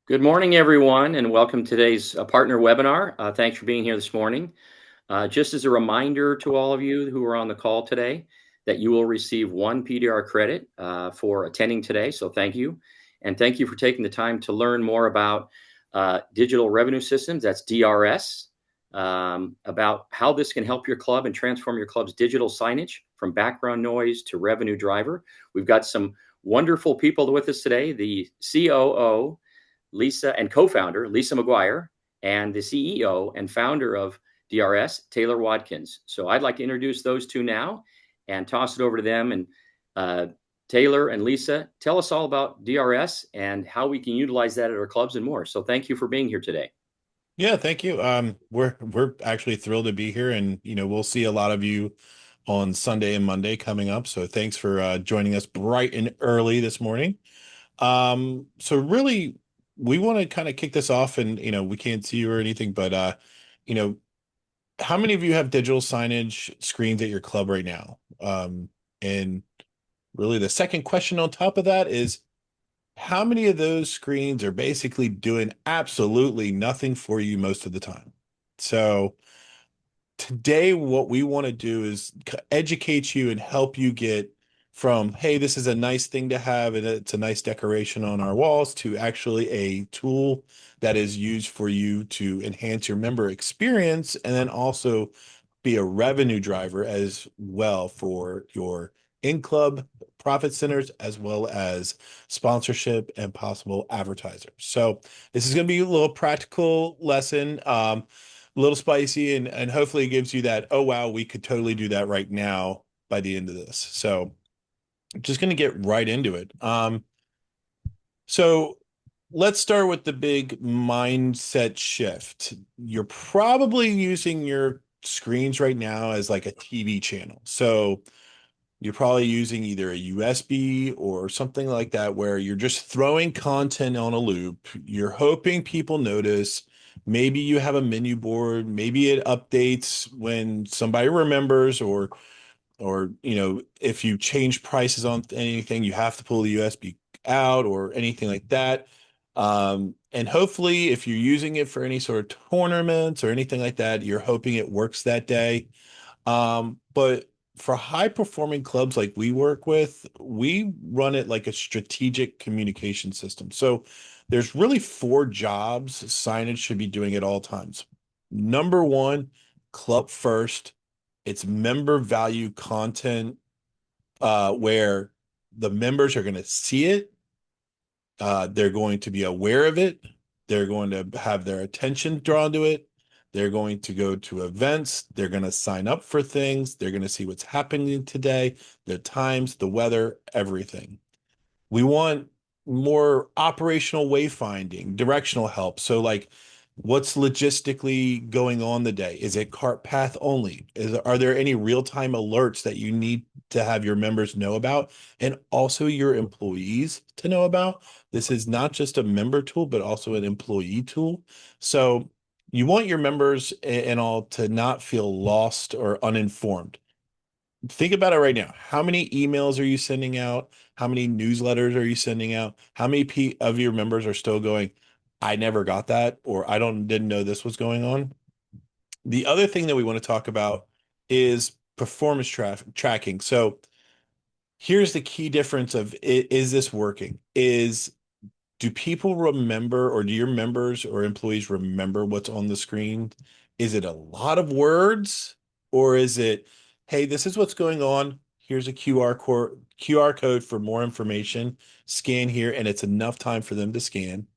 Good morning, everyone, and welcome to today's partner webinar. Thanks for being here this morning. Just as a reminder to all of you who are on the call today, that you will receive one PDR credit for attending today, so thank you. And thank you for taking the time to learn more about digital revenue systems, that's DRS, about how this can help your club and transform your club's digital signage from background noise to revenue driver. We've got some wonderful people with us today, the COO, Lisa, and co-founder Lisa McGuire, and the CEO and founder of DRS, Taylor Watkins. So I'd like to introduce those two now and toss it over to them. And Taylor and Lisa, tell us all about DRS and how we can utilize that at our clubs and more. So thank you for being here today. Yeah, thank you. We're actually thrilled to be here, and we'll see a lot of you on Sunday and Monday coming up. So thanks for joining us bright and early this morning. So really, we want to kind of kick this off, and we can't see you or anything, but you know, how many of you have digital signage screens at your club right now? And really, the second question on top of that is, how many of those screens are basically doing absolutely nothing for you most of the time? So today, what we want to do is educate you and help you get from, hey, this is a nice thing to have and it's a nice decoration on our walls, to actually a tool that is used for you to enhance your member experience and then also be a revenue driver as well for your in-club profit centers, as well as sponsorship and possible advertisers. So this is going to be a little practical lesson, a little spicy, and hopefully it gives you that, oh, wow, we could totally do that right now by the end of this. So I'm just going to get right into it. So let's start with the big mindset shift. You're probably using your screens right now as like a TV channel. So you're probably using either a USB or something like that, where you're just throwing content on a loop. You're hoping people notice. Maybe you have a menu board. Maybe it updates when somebody remembers, or if you change prices on anything, you have to pull the USB out or anything like that. And hopefully, if you're using it for any sort of tournaments or anything like that, you're hoping it works that day. But for high performing clubs like we work with, we run it like a strategic communication system. So there's really four jobs signage should be doing at all times. Number one, club first. It's member value content, where the members are going to see it. They're going to be aware of it. They're going to have their attention drawn to it. They're going to go to events. They're going to sign up for things. They're going to see what's happening today, the times, the weather, everything. We want more operational wayfinding, directional help. So, like, what's logistically going on the day? Is it cart path only? Are there any real-time alerts that you need to have your members know about, and also your employees to know about? This is not just a member tool, but also an employee tool. So you want your members and all to not feel lost or uninformed. Think about it right now. How many emails are you sending out? How many newsletters are you sending out? How many of your members are still going, I never got that, or I didn't know this was going on? The other thing that we want to talk about is performance tracking. So here's the key difference of, is this working? Do people remember, or do your members or employees remember what's on the screen? Is it a lot of words, or is it, hey, this is what's going on. Here's a QR code for more information. Scan here, and it's enough time for them to scan.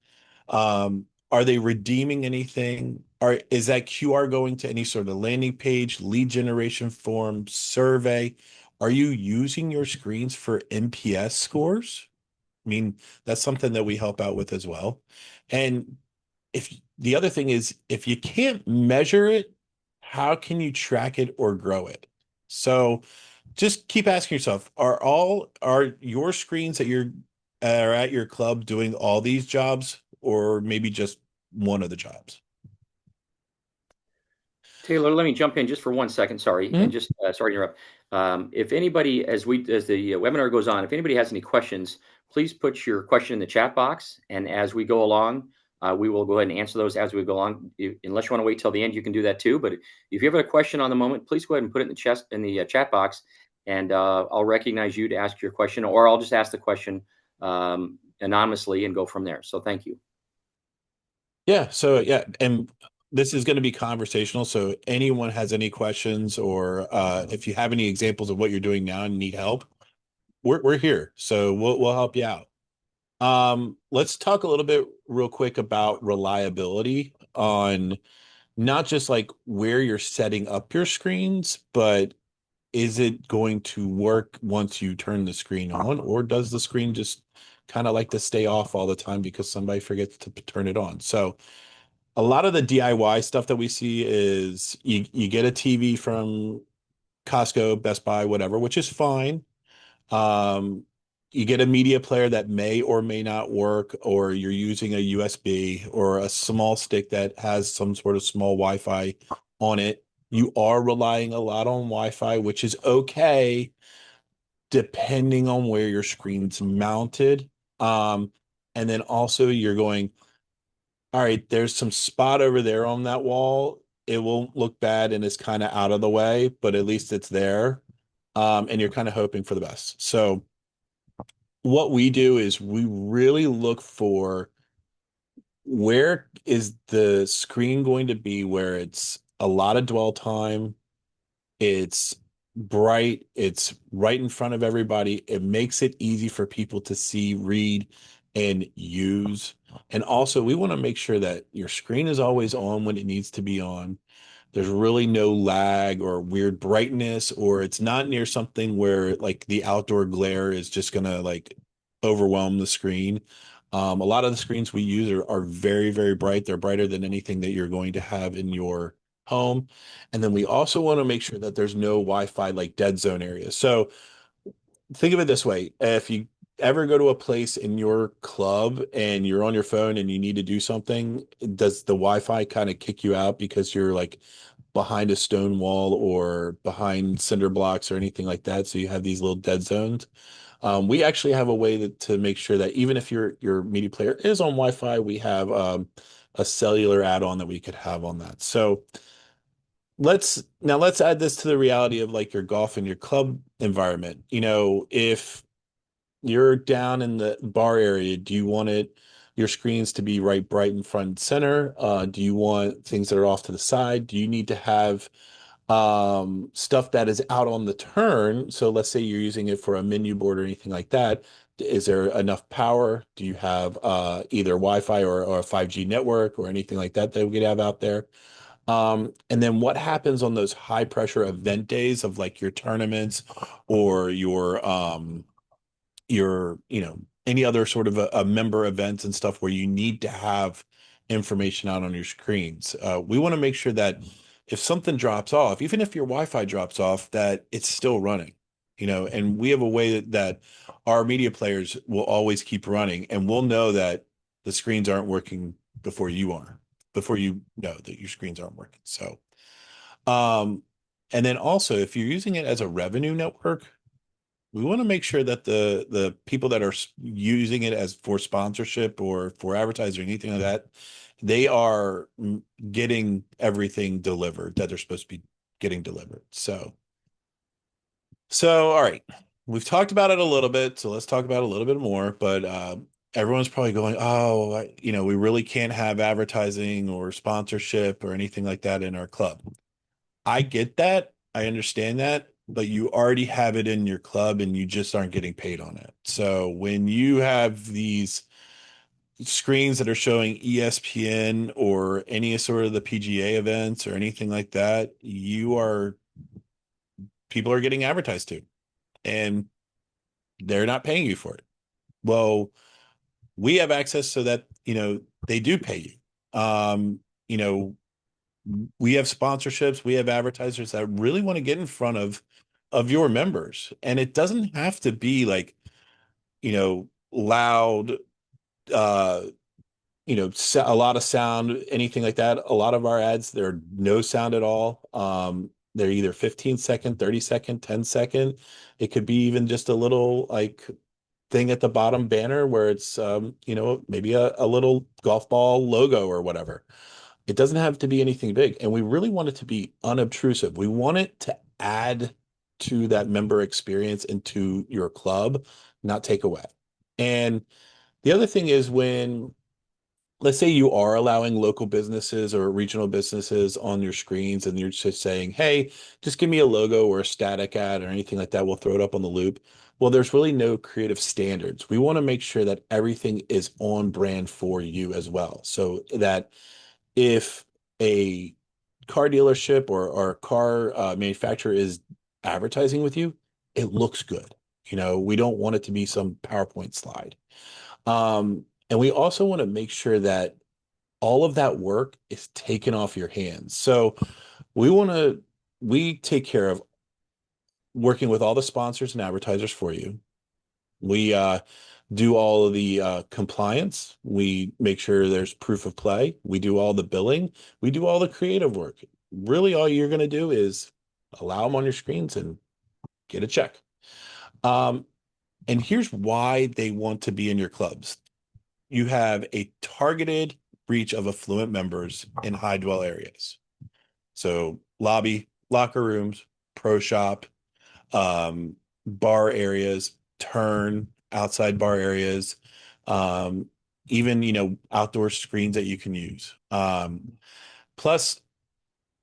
Are they redeeming anything? Is that QR going to any sort of landing page, lead generation form, survey? Are you using your screens for NPS scores? I mean, that's something that we help out with as well. And if the other thing is, if you can't measure it, how can you track it or grow it? So just keep asking yourself, are your screens that are at your club doing all these jobs, or maybe just one of the jobs? Taylor, let me jump in just for 1 second. Sorry, and Mhm. just sorry to interrupt. If anybody, as the webinar goes on, if anybody has any questions, please put your question in the chat box, and as we go along, we will go ahead and answer those as we go along. Unless you want to wait till the end, you can do that too. But if you have a question on the moment, please go ahead and put it in the chat box, and I'll recognize you to ask your question, or I'll just ask the question anonymously and go from there. So thank you. Yeah. So yeah, and this is going to be conversational. So anyone has any questions, or if you have any examples of what you're doing now and need help, we're here. So we'll help you out. Let's talk a little bit real quick about reliability on not just like where you're setting up your screens, but is it going to work once you turn the screen on, or does the screen just kind of like to stay off all the time because somebody forgets to turn it on? So a lot of the DIY stuff that we see is you get a TV from Costco, Best Buy, whatever, which is fine. Um, you get a media player that may or may not work, or you're using a USB or a small stick that has some sort of small Wi-Fi on it. You are relying a lot on Wi-Fi, which is okay, depending on where your screen's mounted. And then also you're going, all right, there's some spot over there on that wall. It won't look bad and it's kind of out of the way, but at least it's there. And you're kind of hoping for the best. So what we do is we really look for where is the screen going to be where it's a lot of dwell time, it's bright, it's right in front of everybody. It makes it easy for people to see, read, and use. And also, we want to make sure that your screen is always on when it needs to be on. There's really no lag or weird brightness, or it's not near something where like the outdoor glare is just gonna like overwhelm the screen. A lot of the screens we use are very, very bright. They're brighter than anything that you're going to have in your home. And then we also want to make sure that there's no Wi-Fi like dead zone areas. So think of it this way. If you ever go to a place in your club and you're on your phone and you need to do something, does the Wi-Fi kind of kick you out because you're like behind a stone wall or behind cinder blocks or anything like that? So you have these little dead zones. We actually have a way to make sure that even if your media player is on Wi-Fi, we have a cellular add-on that we could have on that. So let's add this to the reality of like your golf and your club environment. If you're down in the bar area, do you want your screens to be right bright in front and center? Do you want things that are off to the side? Do you need to have stuff that is out on the turn? So let's say you're using it for a menu board or anything like that. Is there enough power? Do you have either Wi-Fi or a 5G network or anything like that that we could have out there? And then what happens on those high pressure event days of like your tournaments or your any other sort of a member events and stuff where you need to have information out on your screens? We want to make sure that if something drops off, even if your Wi-Fi drops off, that it's still running, and we have a way that our media players will always keep running, and we'll know that the screens aren't working before you know that your screens aren't working. So, um, and then also if you're using it as a revenue network, we want to make sure that the people that are using it as for sponsorship or for advertising or anything like that, they are getting everything delivered that they're supposed to be getting delivered. So all right, we've talked about it a little bit, so let's talk about it a little bit more. But everyone's probably going, "Oh, we really can't have advertising or sponsorship or anything like that in our club." I get that. I understand that, but you already have it in your club and you just aren't getting paid on it. So when you have these screens that are showing ESPN or any sort of the PGA events or anything like that, people are getting advertised to, and they're not paying you for it. Well, we have access so that, they do pay you. You know, we have sponsorships, we have advertisers that really want to get in front of your members. And it doesn't have to be like, loud, uh, a lot of sound, anything like that. A lot of our ads, they're no sound at all. They're either 15-second, 30-second, 10-second. It could be even just a little like thing at the bottom banner where it's maybe a little golf ball logo or whatever. It doesn't have to be anything big, and we really want it to be unobtrusive. We want it to add to that member experience into your club, not take away. And the other thing is when, let's say you are allowing local businesses or regional businesses on your screens and you're just saying, hey, just give me a logo or a static ad or anything like that. We'll throw it up on the loop. Well, there's really no creative standards. We want to make sure that everything is on brand for you as well. So that if a car dealership or car manufacturer is advertising with you, it looks good. We don't want it to be some PowerPoint slide. And we also want to make sure that all of that work is taken off your hands. So we take care of working with all the sponsors and advertisers for you. We do all of the compliance. We make sure there's proof of play. We do all the billing. We do all the creative work. Really, all you're going to do is allow them on your screens and get a check. Um, and here's why they want to be in your clubs. You have a targeted reach of affluent members in high dwell areas. So lobby, locker rooms, pro shop, bar areas, turn, outside bar areas, um, even, outdoor screens that you can use. Plus,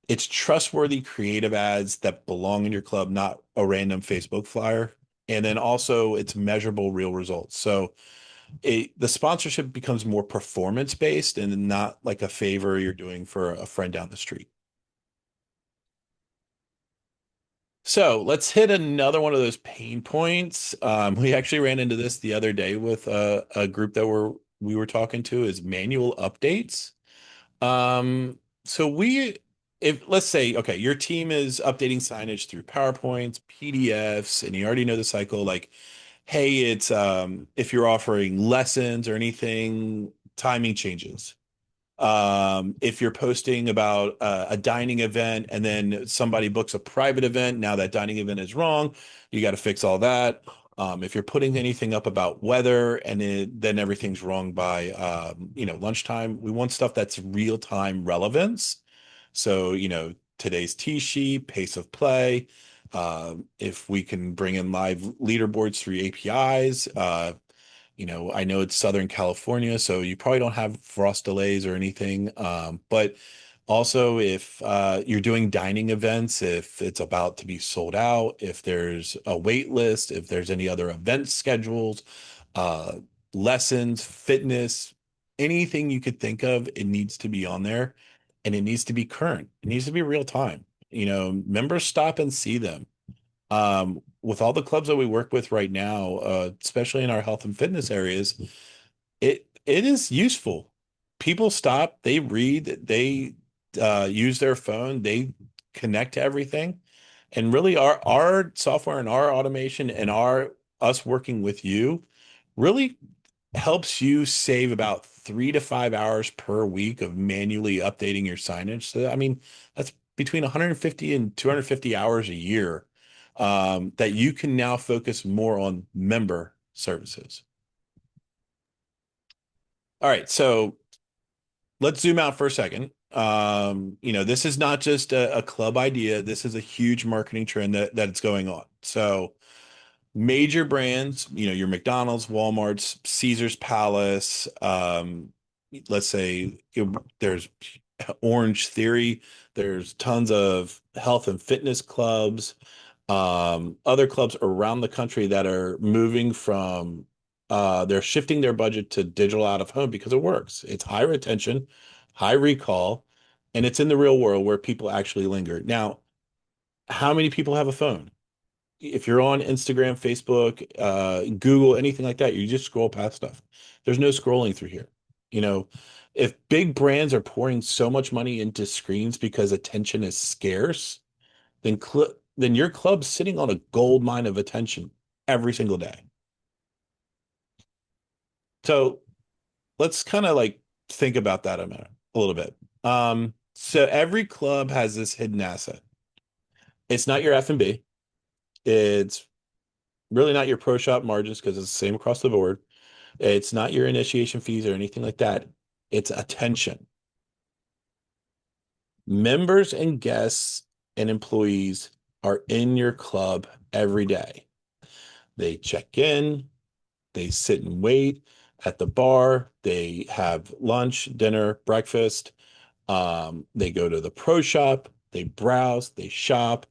it's trustworthy creative ads that belong in your club, not a random Facebook flyer. And then also it's measurable real results. So the sponsorship becomes more performance based and not like a favor you're doing for a friend down the street. So let's hit another one of those pain points. We actually ran into this the other day with a group that we were talking to is manual updates. So if let's say, okay, your team is updating signage through PowerPoints, PDFs, and you already know the cycle, like, hey, it's if you're offering lessons or anything, timing changes. If you're posting about a dining event and then somebody books a private event, now that dining event is wrong, you got to fix all that. If you're putting anything up about weather and then everything's wrong by lunchtime, we want stuff that's real time relevance. So today's tee sheet, pace of play. If we can bring in live leaderboards through APIs, I know it's Southern California, so you probably don't have frost delays or anything. But also, if you're doing dining events, if it's about to be sold out, if there's a wait list, if there's any other event schedules, uh, lessons, fitness, anything you could think of, it needs to be on there and it needs to be current. It needs to be real time. Members stop and see them. With all the clubs that we work with right now, especially in our health and fitness areas, it is useful. People stop, they read, they use their phone, they connect to everything. And really our software and our automation and our us working with you really helps you save about 3 to 5 hours per week of manually updating your signage. So, I mean, that's between 150 and 250 hours a year that you can now focus more on member services. All right, so let's zoom out for a second. This is not just a club idea. This is a huge marketing trend that it's going on. So major brands, your McDonald's, Walmart's, Caesar's Palace, let's say there's Orange Theory, there's tons of health and fitness clubs, other clubs around the country that are moving from they're shifting their budget to digital out of home because it works. It's high retention, high recall, and it's in the real world where people actually linger. Now, how many people have a phone? If you're on Instagram, Facebook, Google, anything like that, you just scroll past stuff. There's no scrolling through here. You know, if big brands are pouring so much money into screens because attention is scarce, then your club's sitting on a gold mine of attention every single day. So let's kind of like think about that a little bit. So every club has this hidden asset. It's not your F&B. It's really not your pro shop margins because it's the same across the board. It's not your initiation fees or anything like that. It's attention. Members and guests and employees are in your club every day. They check in, they sit and wait at the bar, they have lunch, dinner, breakfast. They go to the pro shop, they browse, they shop.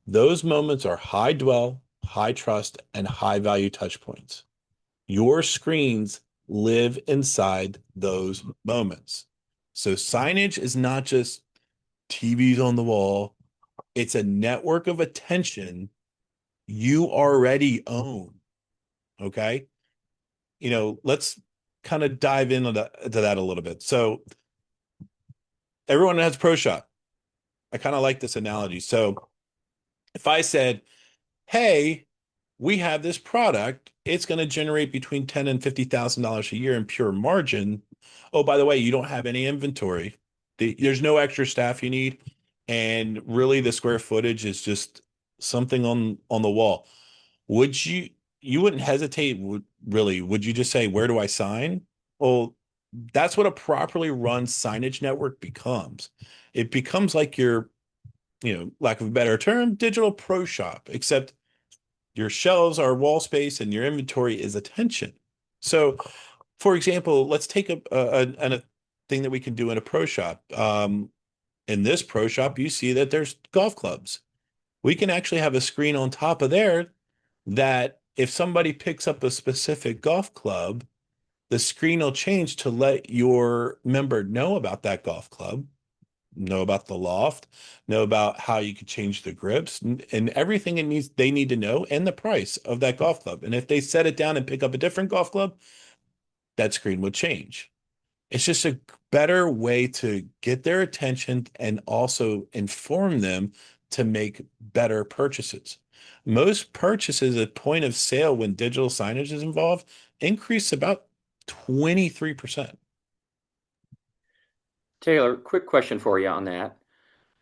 Those moments are high dwell, high trust, and high value touch points. Your screens live inside those moments. So signage is not just TVs on the wall, it's a network of attention you already own. Okay. Let's kind of dive into that a little bit. So everyone has pro shop. I kind of like this analogy. So if I said, hey, we have this product, it's going to generate between $10,000 and $50,000 a year in pure margin. Oh, by the way, you don't have any inventory. There's no extra staff you need. And really the square footage is just something on the wall. Would you wouldn't hesitate, really, would you just say, where do I sign? Well, that's what a properly run signage network becomes. It becomes like your, lack of a better term, digital pro shop, except your shelves are wall space and your inventory is attention. So, for example, let's take a thing that we can do in a pro shop. In this pro shop, you see that there's golf clubs. We can actually have a screen on top of there that if somebody picks up a specific golf club, the screen will change to let your member know about that golf club, know about the loft, know about how you could change the grips and everything they need to know and the price of that golf club. And if they set it down and pick up a different golf club, that screen would change. It's just a better way to get their attention and also inform them to make better purchases. Most purchases at point of sale when digital signage is involved increase about 23%. Taylor, quick question for you on that.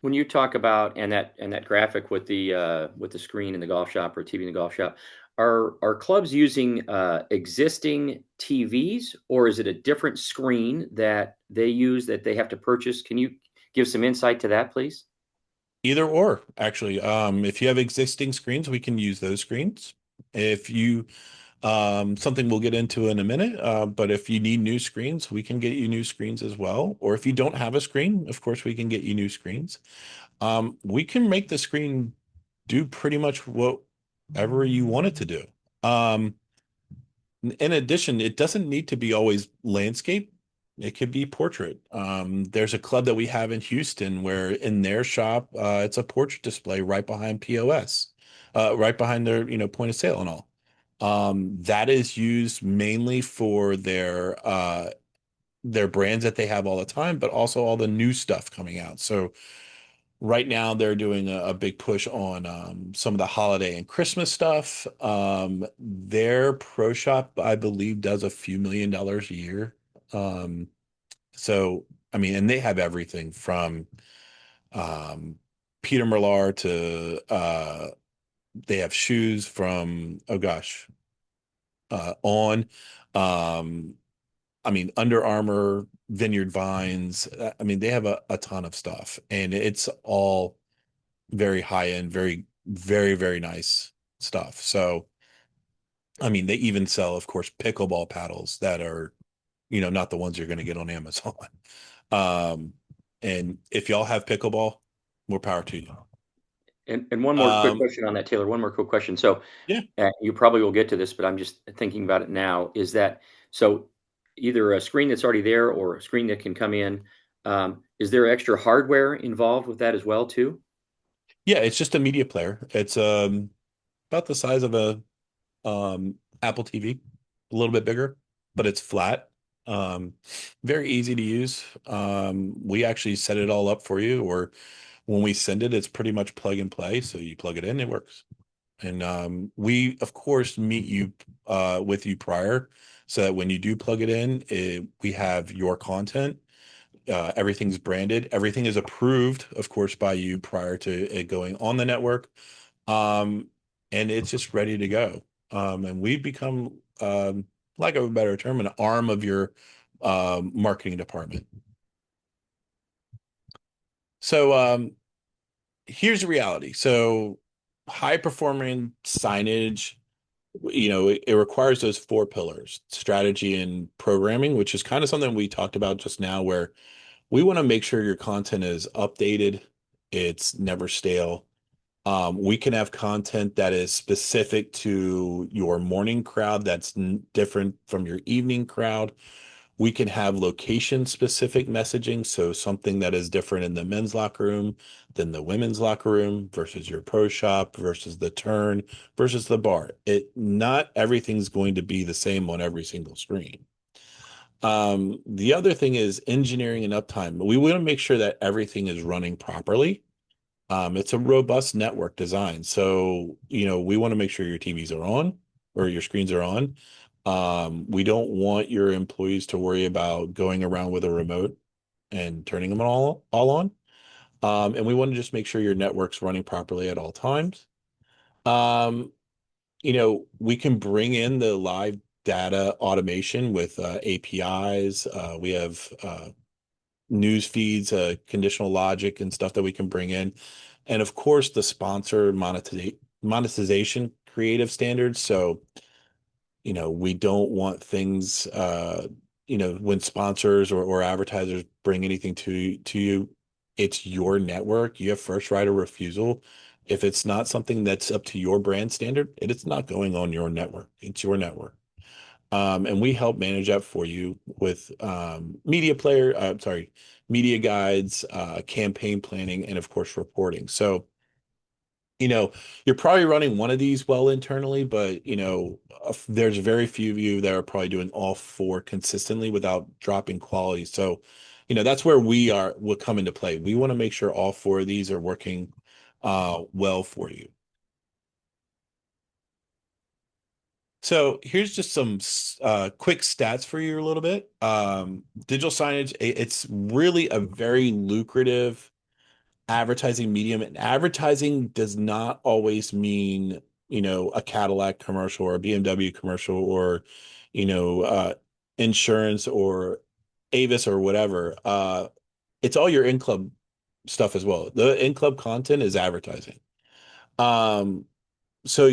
When you talk about and that graphic with the screen in the golf shop or TV in the golf shop, are clubs using existing TVs, or is it a different screen that they use that they have to purchase? Can you give some insight to that, please? Either or, actually. If you have existing screens, we can use those screens. If you something we'll get into in a minute, but if you need new screens, we can get you new screens as well. Or if you don't have a screen, of course, we can get you new screens. We can make the screen do pretty much whatever you want it to do. In addition, it doesn't need to be always landscape. It could be portrait. There's a club that we have in Houston where in their shop, it's a portrait display right behind POS, right behind their, point of sale and all. That is used mainly for their brands that they have all the time, but also all the new stuff coming out. So right now they're doing a big push on some of the holiday and Christmas stuff. Their pro shop, I believe, does a few $1 million a year. Um, so I mean, and they have everything from um, Peter Millar to they have shoes from, oh gosh, on. Um, I mean, Under Armour, Vineyard Vines. I mean, they have a ton of stuff, and it's all very high end, very, very, very nice stuff. So, I mean, they even sell, of course, pickleball paddles that are, not the ones you're going to get on Amazon. Um, and if y'all have pickleball, more power to you. And one more quick Um, question on that, Taylor. One more quick question. So yeah, you probably will get to this, but I'm just thinking about it now. Is that so? Either a screen that's already there or a screen that can come in. Is there extra hardware involved with that as well, too? yeah, it's just a media player. It's about the size of a Apple TV, a little bit bigger, but it's flat. Um, Very easy to use. We actually set it all up for you, or when we send it, it's pretty much plug and play. So you plug it in, it works. And we, of course, meet you with you prior, so that when you do plug it in, we have your content. Everything's branded. Everything is approved, of course, by you prior to it going on the network. Um, and it's just ready to go. And we've become, lack of a better term, an arm of your marketing department. So here's the reality. So high performing signage, it requires those four pillars: strategy and programming, which is kind of something we talked about just now, where we want to make sure your content is updated, it's never stale. We can have content that is specific to your morning crowd that's different from your evening crowd. We can have location specific messaging, so something that is different in the men's locker room than the women's locker room versus your pro shop versus the turn versus the bar. Not everything's going to be the same on every single screen. The other thing is engineering and uptime. We want to make sure that everything is running properly. It's a robust network design. So, we want to make sure your TVs are on or your screens are on. We don't want your employees to worry about going around with a remote and turning them all on. And we want to just make sure your network's running properly at all times. Um, we can bring in the live data automation with APIs. We have news feeds, conditional logic and stuff that we can bring in. And of course, the sponsor monetization creative standards. So, we don't want things, when sponsors or advertisers bring anything to you, it's your network. You have first right of refusal. If it's not something that's up to your brand standard, it's not going on your network. It's your network. And we help manage that for you with media guides, campaign planning, and of course, reporting. So, you're probably running one of these well internally, but, there's very few of you that are probably doing all four consistently without dropping quality. So, that's where will come into play. We want to make sure all four of these are working well for you. So here's just some quick stats for you a little bit. Digital signage, it's really a very lucrative advertising medium, and advertising does not always mean, a Cadillac commercial or a BMW commercial or, you know, uh, insurance or Avis or whatever. It's all your in-club stuff as well. The in-club content is advertising. Um, so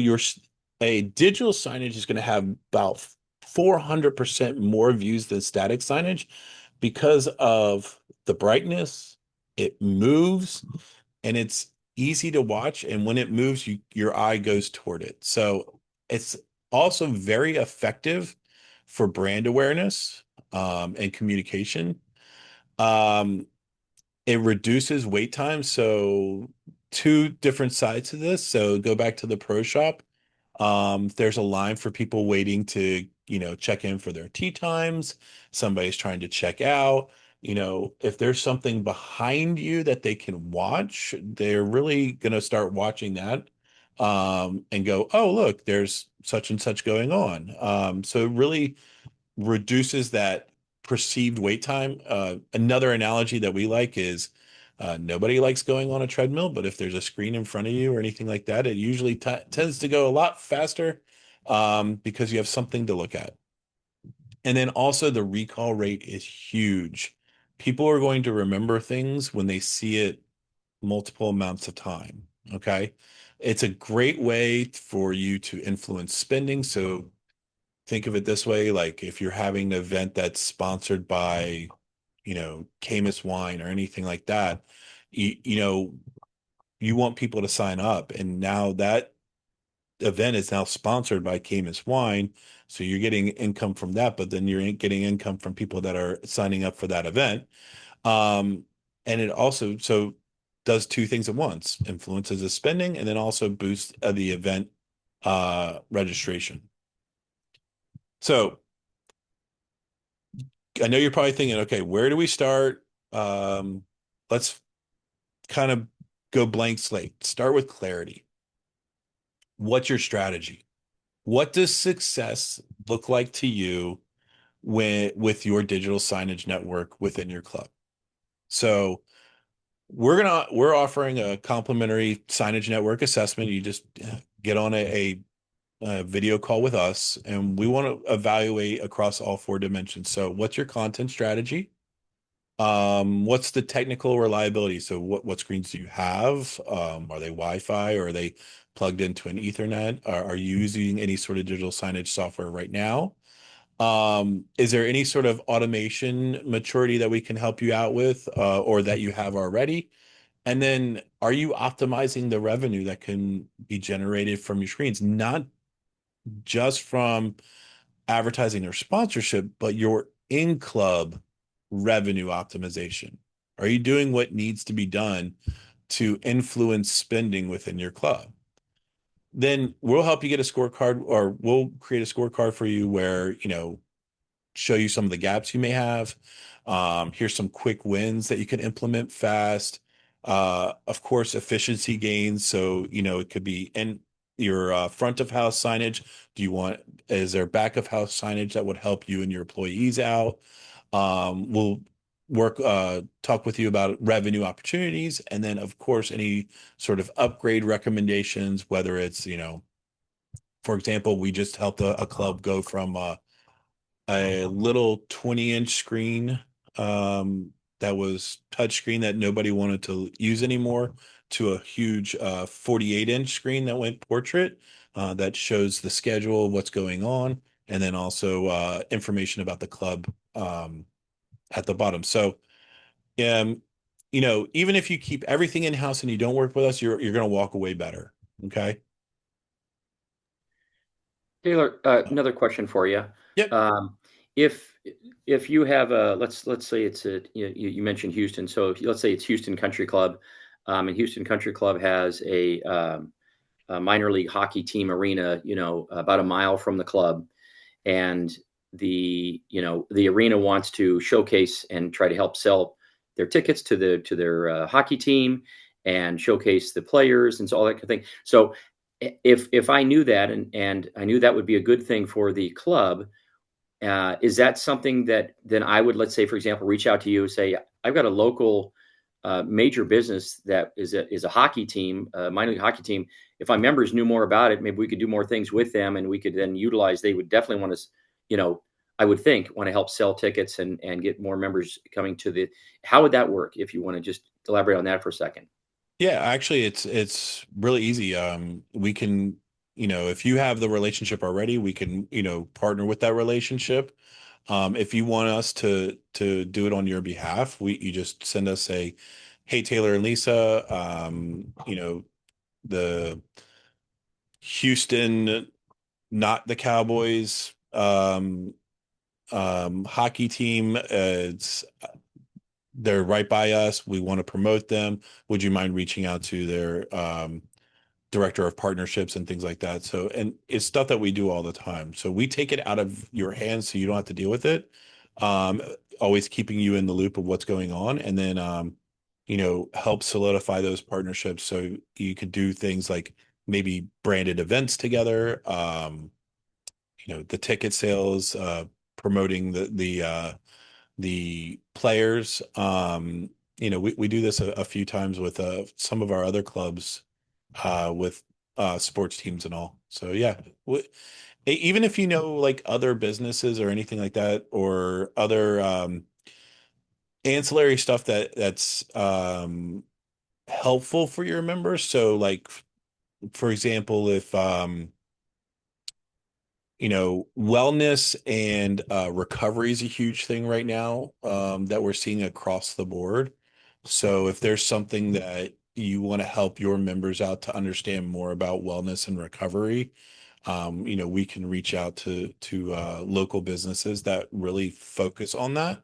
a digital signage is going to have about 400% more views than static signage because of the brightness. It moves and it's easy to watch. And when it moves, your eye goes toward it. So it's also very effective for brand awareness and communication. Um, it reduces wait time. So two different sides to this. So go back to the pro shop. There's a line for people waiting to, check in for their tea times. Somebody's trying to check out. If there's something behind you that they can watch, they're really going to start watching that and go, oh, look, there's such and such going on. So it really reduces that perceived wait time. Another analogy that we like is nobody likes going on a treadmill, but if there's a screen in front of you or anything like that, it usually tends to go a lot faster because you have something to look at. And then also the recall rate is huge. People are going to remember things when they see it multiple amounts of time. Okay. It's a great way for you to influence spending. So think of it this way, like if you're having an event that's sponsored by, Camus wine or anything like that, you want people to sign up. And now that event is now sponsored by Camus wine. So you're getting income from that, but then you're getting income from people that are signing up for that event. Um, and it also does two things at once: influences the spending and then also boosts the event registration. So I know you're probably thinking, okay, where do we start? Let's kind of go blank slate. Start with clarity. What's your strategy? What does success look like to you with your digital signage network within your club? So we're offering a complimentary signage network assessment. You just get on a a video call with us, and we want to evaluate across all four dimensions. So, what's your content strategy? What's the technical reliability? So, what screens do you have? Are they Wi-Fi or are they plugged into an Ethernet? Are you using any sort of digital signage software right now? Is there any sort of automation maturity that we can help you out with, or that you have already? And then are you optimizing the revenue that can be generated from your screens, not just from advertising or sponsorship, but your in-club revenue optimization? Are you doing what needs to be done to influence spending within your club? Then we'll help you get a scorecard, or we'll create a scorecard for you where, show you some of the gaps you may have. Here's some quick wins that you can implement fast. Of course, efficiency gains. So, it could be in your front of house signage. Is there back of house signage that would help you and your employees out? We'll talk with you about revenue opportunities. And then, of course, any sort of upgrade recommendations, whether it's, for example, we just helped a club go from a little 20-inch screen that was touch screen that nobody wanted to use anymore to a huge 48-inch screen that went portrait, that shows the schedule, what's going on, and then also information about the club at the bottom. So, um, even if you keep everything in-house and you don't work with us, you're going to walk away better. Okay. Taylor, another question for you. Yep. Um, if if you have a let's say it's you mentioned Houston, so let's say it's Houston Country Club, and Houston Country Club has a minor league hockey team arena, about a mile from the club, and the arena wants to showcase and try to help sell their tickets to their hockey team and showcase the players and so all that kind of thing. So if I knew that and I knew that would be a good thing for the club, is that something that then I would, let's say, for example, reach out to you and say, I've got a local major business that is a hockey team, a minor league hockey team. If my members knew more about it, maybe we could do more things with them, and we could then utilize. They would definitely want to, I would think, want to help sell tickets and get more members coming to the. How would that work? If you want to just elaborate on that for a second. Yeah, actually it's really easy. We can, if you have the relationship already, we can, partner with that relationship. If you want us to do it on your behalf, you just send us a, hey, Taylor and Lisa, the Houston, not the Cowboys, hockey team, they're right by us. We want to promote them. Would you mind reaching out to their director of partnerships and things like that? So, and it's stuff that we do all the time. So we take it out of your hands so you don't have to deal with it. Um, Always keeping you in the loop of what's going on, and then help solidify those partnerships so you could do things like maybe branded events together. The ticket sales, promoting the players. We do this a few times with some of our other clubs, with sports teams and all. So yeah, even if you know like other businesses or anything like that, or other ancillary stuff that's helpful for your members. So like, for example, if wellness and recovery is a huge thing right now, that we're seeing across the board. So if there's something that you want to help your members out to understand more about wellness and recovery, we can reach out to local businesses that really focus on that.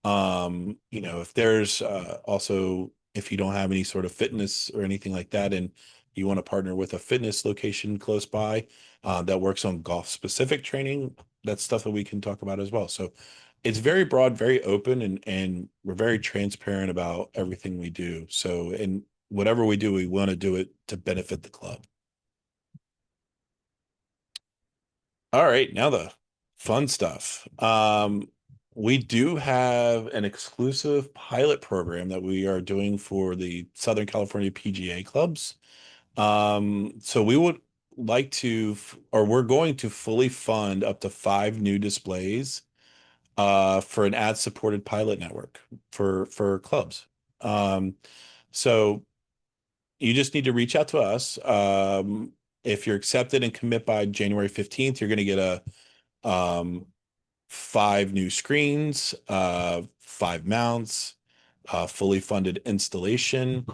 If there's also, if you don't have any sort of fitness or anything like that, and you want to partner with a fitness location close by that works on golf specific training, that's stuff that we can talk about as well. So it's very broad, very open, and we're very transparent about everything we do. So, and whatever we do, we want to do it to benefit the club. All right, now the fun stuff. We do have an exclusive pilot program that we are doing for the Southern California PGA clubs. So we would like to, or we're going to fully fund up to 5 new displays for an ad-supported pilot network for clubs. Um, so you just need to reach out to us. If you're accepted and commit by January 15th, you're going to get a 5 new screens, 5 mounts, fully funded installation,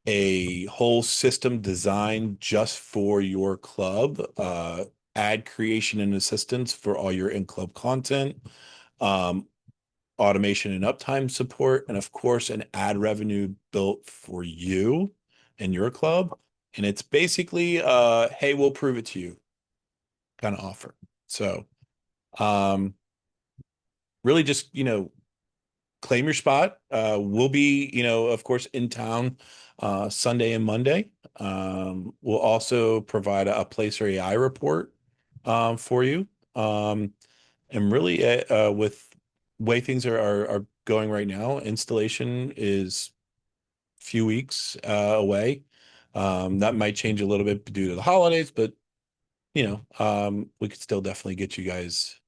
a whole system designed just for your club, ad creation and assistance for all your in-club content, um, automation and uptime support, and of course, an ad revenue built for you and your club. And it's basically, hey, we'll prove it to you kind of offer. So, um, really just, claim your spot. We'll be, of course, in town Sunday and Monday. We'll also provide a Placer AI report for you. And really, with way things are going right now, installation is a few weeks away. That might change a little bit due to the holidays, but we could still definitely get you guys,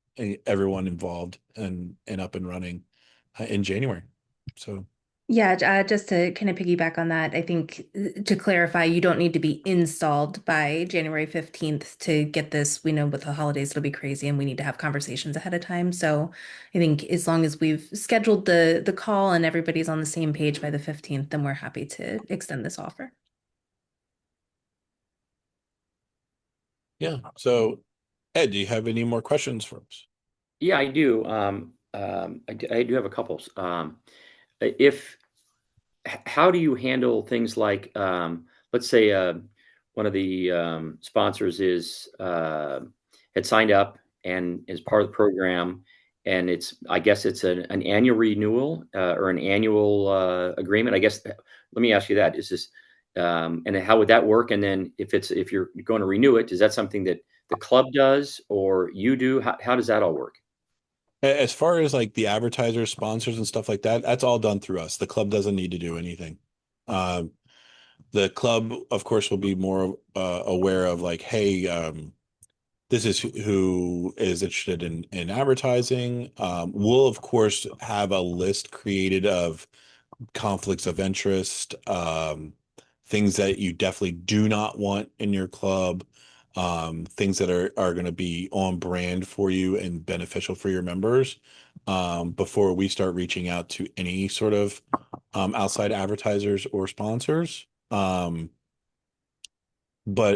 everyone involved and up and running in January. So Yeah, just to kind of piggyback on that, I think to clarify, you don't need to be installed by January 15th to get this. We know with the holidays it'll be crazy and we need to have conversations ahead of time. So I think as long as we've scheduled the call and everybody's on the same page by the 15th, then we're happy to extend this offer. yeah. So Ed, do you have any more questions for us? Yeah, I do. I do have a couple. If How do you handle things like, let's say, one of the sponsors had signed up and is part of the program, and I guess it's an annual renewal or an annual agreement. I guess. Let me ask you that: Is this and how would that work? And then if you're going to renew it, is that something that the club does or you do? How does that all work? As far as like the advertisers, sponsors, and stuff like that, that's all done through us. The club doesn't need to do anything. Um, the club, of course, will be more aware of like, hey, this is who is interested in advertising. We'll of course have a list created of conflicts of interest, things that you definitely do not want in your club, things that are going to be on brand for you and beneficial for your members, before we start reaching out to any sort of outside advertisers or sponsors. But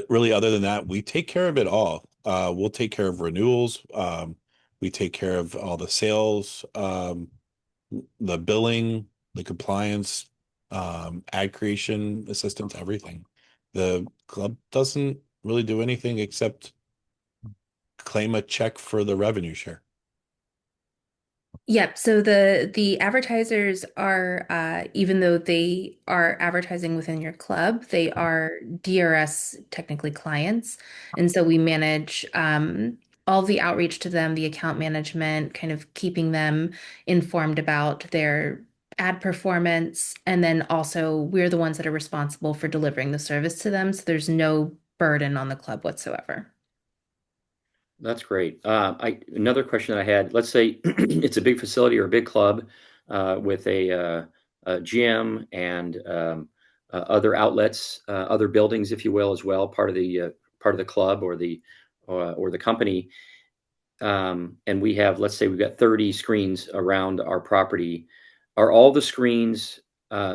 really, other than that, we take care of it all. We'll take care of renewals. We take care of all the sales, the billing, the compliance, ad creation assistance, everything. The club doesn't really do anything except claim a check for the revenue share. Yep. So the advertisers are even though they are advertising within your club, they are DRS technically clients. And so we manage all the outreach to them, the account management, kind of keeping them informed about their ad performance. And then also we're the ones that are responsible for delivering the service to them. So there's no burden on the club whatsoever. That's great. Another question that I had, let's say it's a big facility or a big club with a gym and other outlets, other buildings, if you will, as well, part of the club or the company. And we have, let's say we've got 30 screens around our property. Are all the screens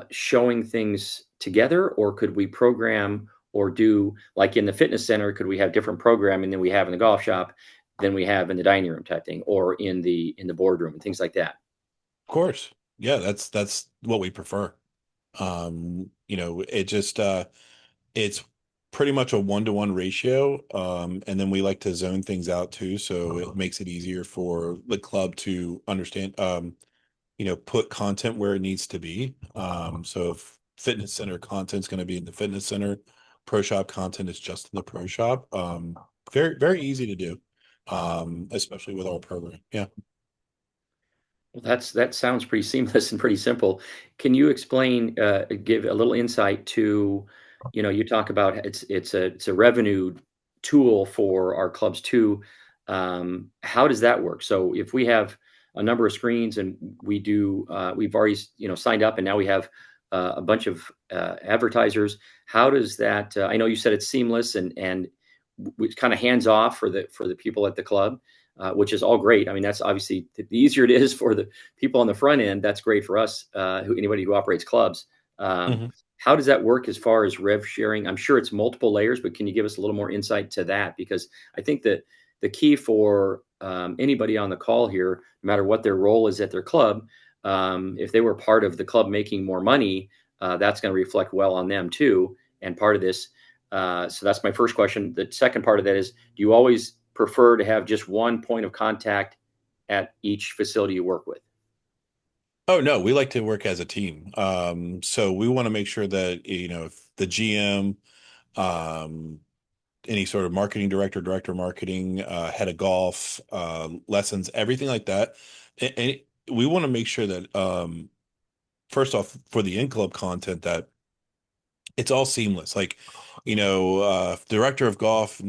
showing things together, or could we program or do like in the fitness center? Could we have different programming than we have in the golf shop, than we have in the dining room type thing, or in the boardroom and things like that? Of course. Yeah, that's what we prefer. It just it's pretty much a 1-to-1 ratio. And then we like to zone things out too, so it makes it easier for the club to understand, put content where it needs to be. So if fitness center content's going to be in the fitness center, pro shop content is just in the pro shop. Very, very easy to do. Especially with our program. Yeah. Well, that sounds pretty seamless and pretty simple. Can you explain, give a little insight to you talk about it's a revenue tool for our clubs too. How does that work? So if we have a number of screens and we've already signed up, and now we have a bunch of advertisers. How does that? I know you said it's seamless and it's kind of hands off for the people at the club, which is all great. I mean, that's obviously the easier it is for the people on the front end. That's great for us, anybody who operates clubs. Um, Mm-hmm. how does that work as far as rev sharing? I'm sure it's multiple layers, but can you give us a little more insight to that? Because I think that the key for anybody on the call here, no matter what their role is at their club, if they were part of the club making more money, that's going to reflect well on them too. And part of this, so that's my first question. The second part of that is, do you always prefer to have just one point of contact at each facility you work with? Oh no, we like to work as a team. So we want to make sure that, if the GM, um, any sort of marketing director, director of marketing, head of golf, lessons, everything like that. And we want to make sure that, first off, for the in-club content, that it's all seamless. Like, director of golf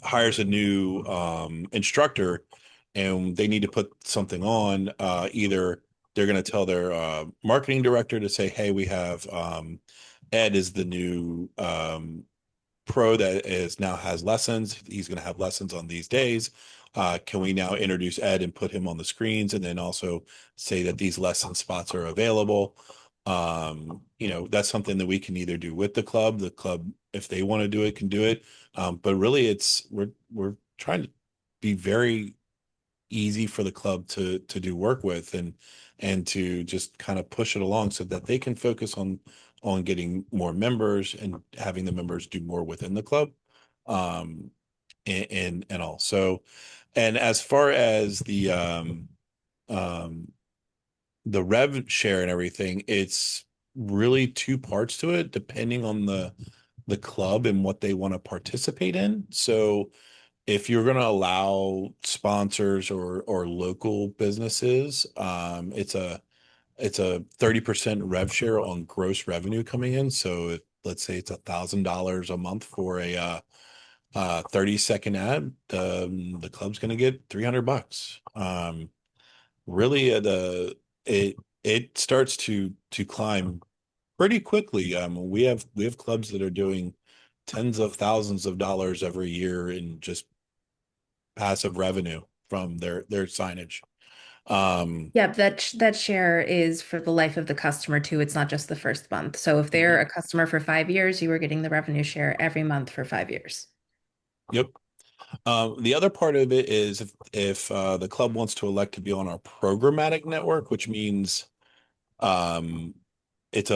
hires a new instructor, and they need to put something on. Either they're going to tell their marketing director to say, "Hey, we have Ed is the new pro that is now has lessons. He's going to have lessons on these days. Can we now introduce Ed and put him on the screens, and then also say that these lesson spots are available?" That's something that we can either do with the club. The club, if they want to do it, can do it. But really, we're trying to be very easy for the club to do work with, and to just kind of push it along so that they can focus on getting more members and having the members do more within the club, um and all. So, and as far as um the rev share and everything, it's really two parts to it, depending on the club and what they want to participate in. So if you're going to allow sponsors or local businesses, it's a 30% rev share on gross revenue coming in. So let's say it's $1,000 a month for a 30-second ad. The club's going to get $300. Really, it starts to climb pretty quickly. We have clubs that are doing tens of thousands of dollars every year in just passive revenue from their signage. Um, Yeah, that share is for the life of the customer too. It's not just the first month. So if they're a customer for 5 years, you are getting the revenue share every month for 5 years. yep. The other part of it is if the club wants to elect to be on our programmatic network, which means um, it's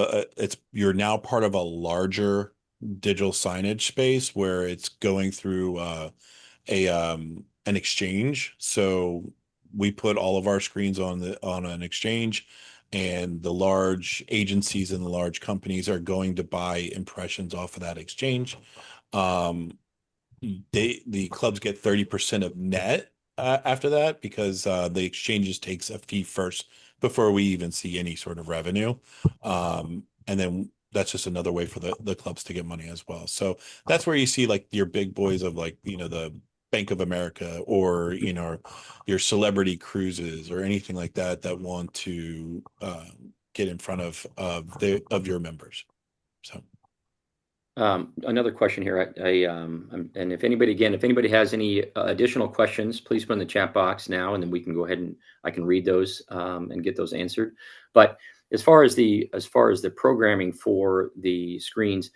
you're now part of a larger digital signage space where it's going through an exchange. So we put all of our screens on an exchange, and the large agencies and the large companies are going to buy impressions off of that exchange. Um, the clubs get 30% of net after that, because the exchanges takes a fee first before we even see any sort of revenue. And then that's just another way for the clubs to get money as well. So that's where you see like your big boys of, like, the Bank of America, or your celebrity cruises or anything like that want to get in front of your members. So. Another question here, and if anybody has any additional questions, please put in the chat box now, and then we can go ahead and I can read those and get those answered. But as far as the programming for the screens,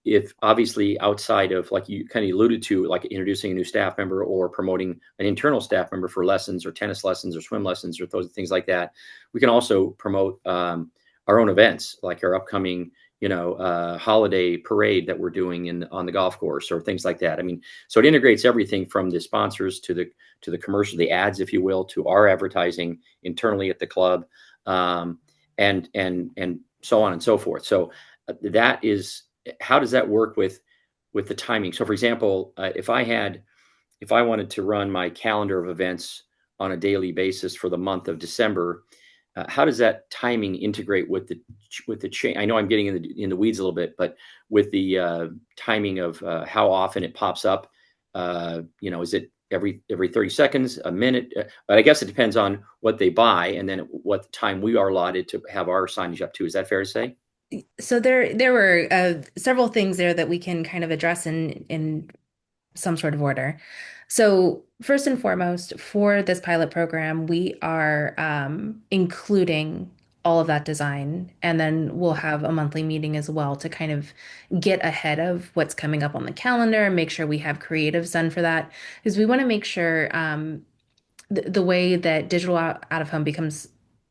if obviously outside of, like you kind of alluded to, like introducing a new staff member or promoting an internal staff member for lessons or tennis lessons or swim lessons or those things like that, we can also promote our own events, like our upcoming holiday parade that we're doing on the golf course or things like that. I mean, so it integrates everything from the sponsors to the commercial, the ads, if you will, to our advertising internally at the club, and so on and so forth. So that is, how does that work with the timing? So, for example, if I wanted to run my calendar of events on a daily basis for the month of December, how does that timing integrate with the change? I know I'm getting in the weeds a little bit, but with the timing of how often it pops up, is it every 30 seconds, a minute? But I guess it depends on what they buy and then what time we are allotted to have our signage up to. Is that fair to say? So there were several things there that we can kind of address in some sort of order. So first and foremost, for this pilot program, we are including all of that design, and then we'll have a monthly meeting as well to kind of get ahead of what's coming up on the calendar and make sure we have creatives done for that, because we want to make sure the way that digital out of home becomes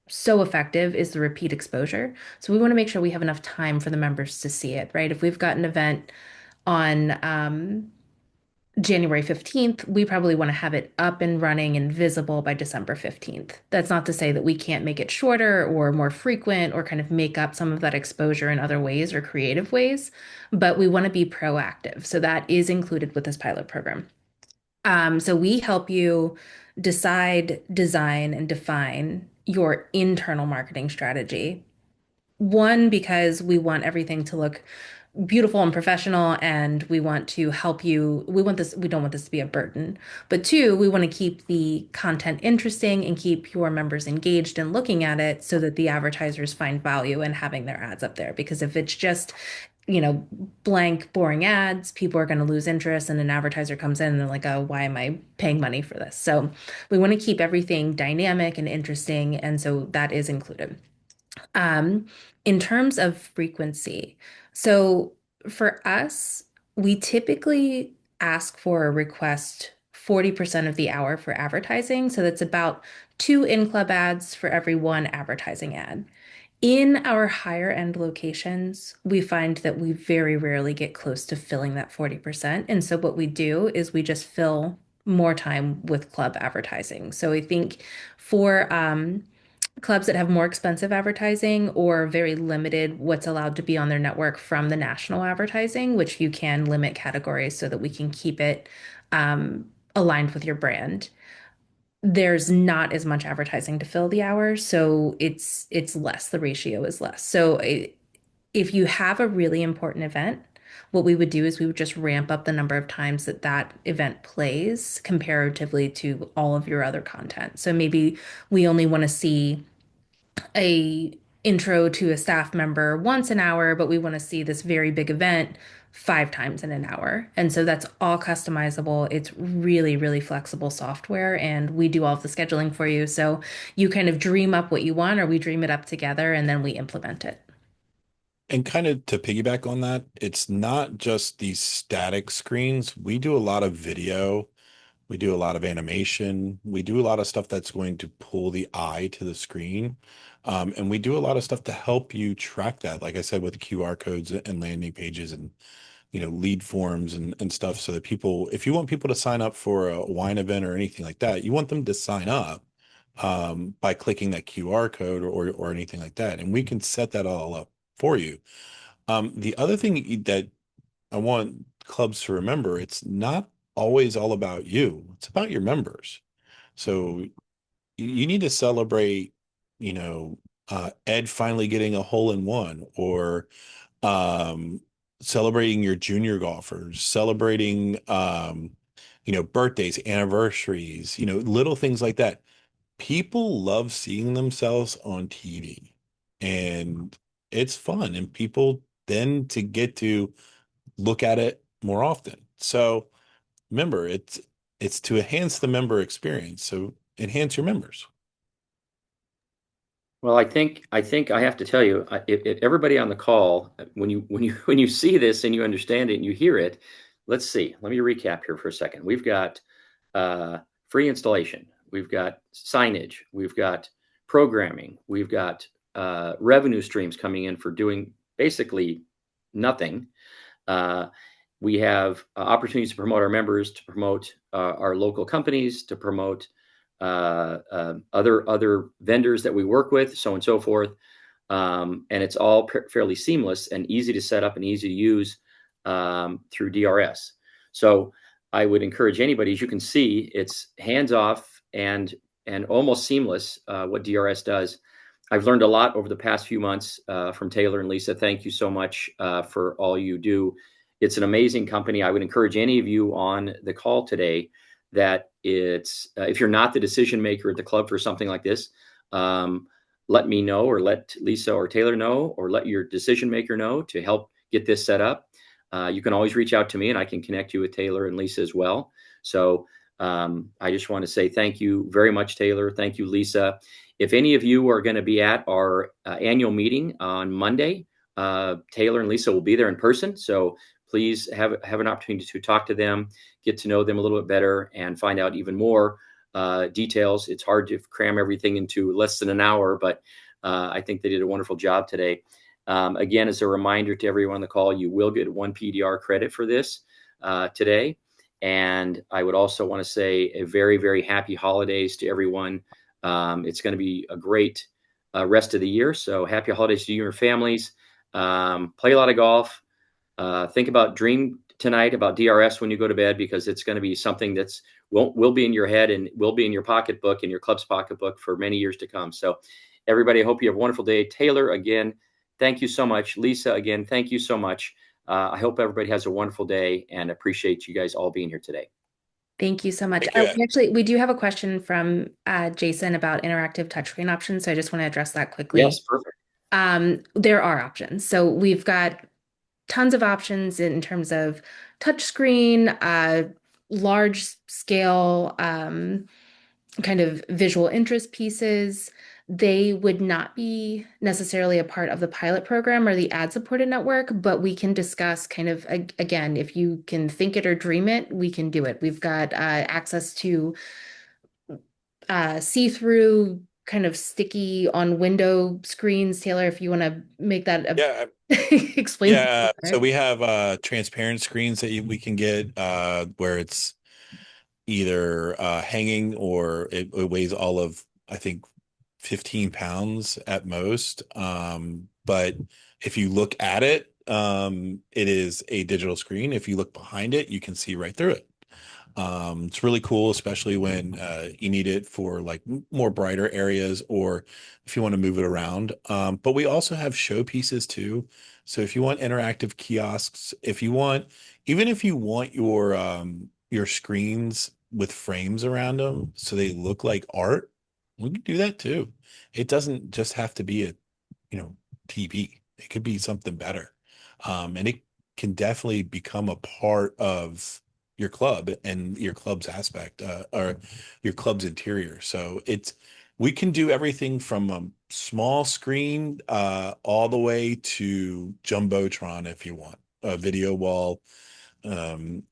so effective is the repeat exposure. So we want to make sure we have enough time for the members to see it, right? If we've got an event on January 15th, we probably want to have it up and running and visible by December 15th. That's not to say that we can't make it shorter or more frequent or kind of make up some of that exposure in other ways or creative ways, but we want to be proactive. So that is included with this pilot program. So we help you decide, design, and define your internal marketing strategy. One, because we want everything to look beautiful and professional, and we want to help you. We don't want this to be a burden. But two, we want to keep the content interesting and keep your members engaged and looking at it so that the advertisers find value in having their ads up there. Because if it's just, blank, boring ads, people are going to lose interest, and an advertiser comes in and they're like, oh, why am I paying money for this? So we want to keep everything dynamic and interesting, and so that is included. Um, in terms of frequency, so for us, we typically ask for a request 40% of the hour for advertising. So that's about two in-club ads for every one advertising ad. In our higher end locations, we find that we very rarely get close to filling that 40%. And so what we do is we just fill more time with club advertising. So I think for clubs that have more expensive advertising or very limited what's allowed to be on their network from the national advertising, which you can limit categories so that we can keep it aligned with your brand. There's not as much advertising to fill the hours, so it's less. The ratio is less. So if you have a really important event, what we would do is we would just ramp up the number of times that that event plays comparatively to all of your other content. So maybe we only want to see a intro to a staff member once an hour, but we want to see this very big event 5 times in an hour. And so that's all customizable. It's really, really flexible software, and we do all of the scheduling for you. So you kind of dream up what you want, or we dream it up together, and then we implement it. And kind of to piggyback on that, it's not just these static screens. We do a lot of video. We do a lot of animation. We do a lot of stuff that's going to pull the eye to the screen. And we do a lot of stuff to help you track that. Like I said, with QR codes and landing pages and, lead forms and stuff so that people, if you want people to sign up for a wine event or anything like that, you want them to sign up by clicking that QR code or anything like that. And we can set that all up for you. The other thing that I want clubs to remember, it's not always all about you. It's about your members. So you need to celebrate, Ed finally getting a hole in one, or um, celebrating your junior golfers, celebrating, birthdays, anniversaries, little things like that. People love seeing themselves on TV, and it's fun, and people then to get to look at it more often. So remember, it's to enhance the member experience. So enhance your members. Well, I think I have to tell you, if everybody on the call, when you see this and you understand it and you hear it, let's see. Let me recap here for a second. We've got free installation, we've got signage, we've got programming, we've got revenue streams coming in for doing basically nothing. We have opportunities to promote our members, to promote our local companies, to promote other vendors that we work with, so on and so forth. And it's all fairly seamless and easy to set up and easy to use through DRS. So I would encourage anybody, as you can see, it's hands off and almost seamless what DRS does. I've learned a lot over the past few months from Taylor and Lisa. Thank you so much for all you do. It's an amazing company. I would encourage any of you on the call today that it's if you're not the decision maker at the club for something like this, let me know, or let Lisa or Taylor know, or let your decision maker know to help get this set up. You can always reach out to me, and I can connect you with Taylor and Lisa as well. So I just want to say thank you very much, Taylor. Thank you, Lisa. If any of you are going to be at our annual meeting on Monday, Taylor and Lisa will be there in person. So please have an opportunity to talk to them, get to know them a little bit better, and find out even more details. It's hard to cram everything into less than an hour, but I think they did a wonderful job today. Again, as a reminder to everyone on the call, you will get 1 PDR credit for this today. And I would also want to say a very, very happy holidays to everyone. It's going to be a great rest of the year. So happy holidays to you and your families. Play a lot of golf. Dream tonight about DRS when you go to bed, because it's going to be something that's will be in your head and will be in your pocketbook, in your club's pocketbook for many years to come. So everybody, I hope you have a wonderful day. Taylor, again, thank you so much. Lisa, again, thank you so much. I hope everybody has a wonderful day, and appreciate you guys all being here today. Thank you so much. Thank you. We do have a question from Jason about interactive touchscreen options, so I just want to address that quickly. Yes, perfect. There are options. So we've got tons of options in terms of touchscreen, large scale kind of visual interest pieces. They would not be necessarily a part of the pilot program or the ad-supported network, but we can discuss kind of, again, if you can think it or dream it, we can do it. We've got access to see-through kind of sticky on window screens. Taylor, if you want to make that explain. Yeah, so we have transparent screens that we can get where it's either hanging, or it weighs all of, I think, 15 pounds at most. But if you look at it, it is a digital screen. If you look behind it, you can see right through it. It's really cool, especially when you need it for like more brighter areas, or if you want to move it around. But we also have showpieces too. So if you want interactive kiosks, even if you want your screens with frames around them so they look like art, we can do that too. It doesn't just have to be a, TV. It could be something better. And it can definitely become a part of your club and your club's aspect, or your club's interior. So we can do everything from a small screen all the way to Jumbotron if you want a video wall. We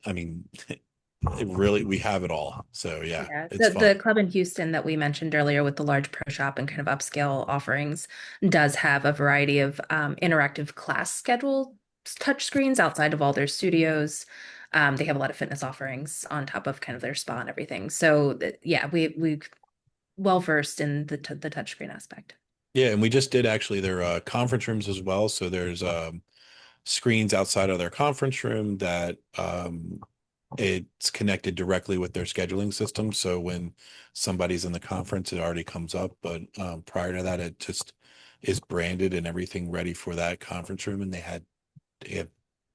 have it all. So yeah, it's fun. The club in Houston that we mentioned earlier with the large pro shop and kind of upscale offerings does have a variety of interactive class schedule touchscreens outside of all their studios. They have a lot of fitness offerings on top of kind of their spa and everything. So yeah, we well versed in the touchscreen aspect. Yeah, and we just did actually their conference rooms as well. So there's screens outside of their conference room that it's connected directly with their scheduling system. So when somebody's in the conference, it already comes up. But prior to that, it just is branded and everything ready for that conference room. And they have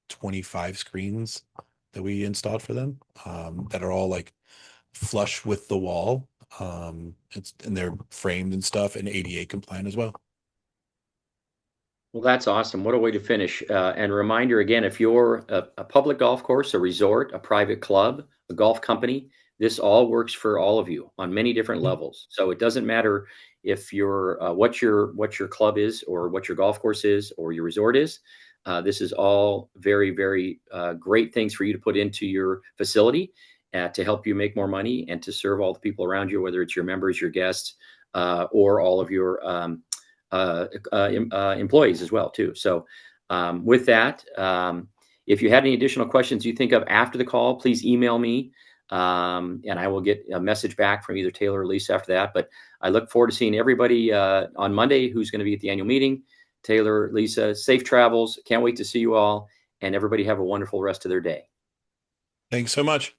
25 screens that we installed for them that are all like flush with the wall. And they're framed and stuff, and ADA compliant as well. Well, that's awesome. What a way to finish. And a reminder again, if you're a public golf course, a resort, a private club, a golf company, this all works for all of you on many different levels. So it doesn't matter if you're what your club is, or what your golf course is, or your resort is. This is all very, very great things for you to put into your facility to help you make more money and to serve all the people around you, whether it's your members, your guests, or all of your employees as well too. So with that, if you had any additional questions you think of after the call, please email me, and I will get a message back from either Taylor or Lisa after that. But I look forward to seeing everybody on Monday who's going to be at the annual meeting. Taylor, Lisa, safe travels. Can't wait to see you all, and everybody have a wonderful rest of their day. Thanks so much.